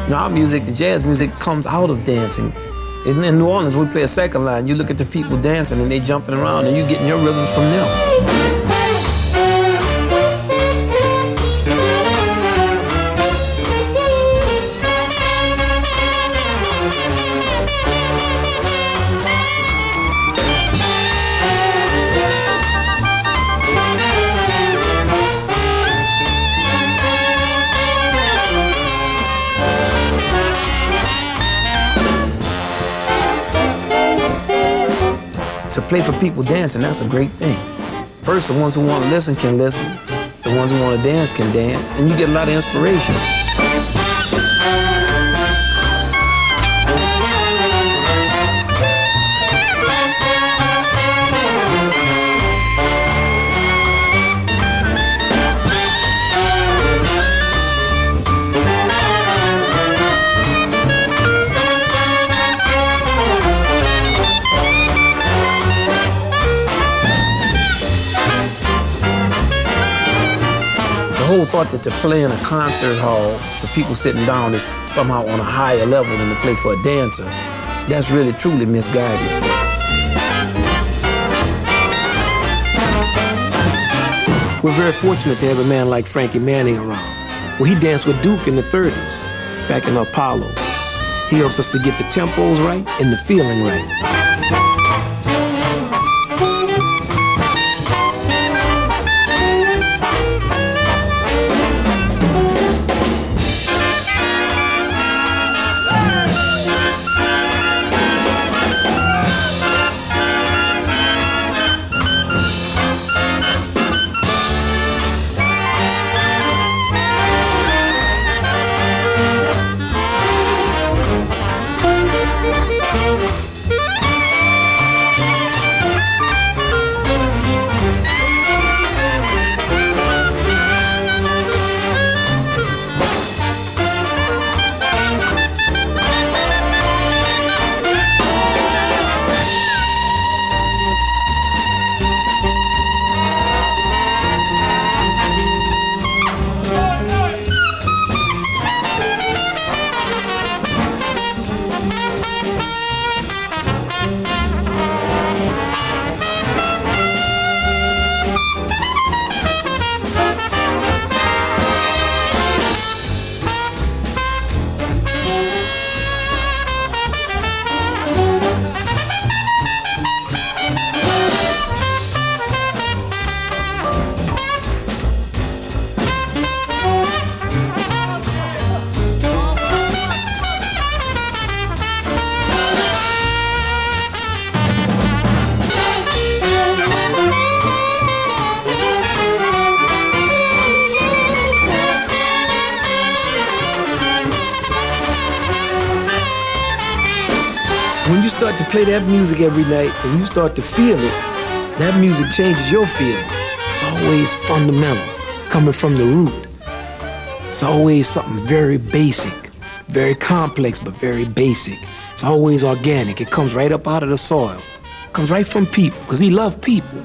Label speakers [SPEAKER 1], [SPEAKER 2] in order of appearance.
[SPEAKER 1] You know, our music, the jazz music, comes out of dancing. In New Orleans, we play a second line. You look at the people dancing and they jumping around and you getting your rhythms from them. To play for people dancing, that's a great thing. First, the ones who want to listen can listen. The ones who want to dance can dance. And you get a lot of inspiration. The whole thought that to play in a concert hall for people sitting down is somehow on a higher level than to play for a dancer, that's really truly misguided. We're very fortunate to have a man like Frankie Manning around. Well, he danced with Duke in the 30s, back in Apollo. He helps us to get the tempos right and the feeling right. When you start to play that music every night and you start to feel it, that music changes your feeling. It's always fundamental, coming from the root. It's always something very basic, very complex, but very basic. It's always organic. It comes right up out of the soil. It comes right from people, because he loved people.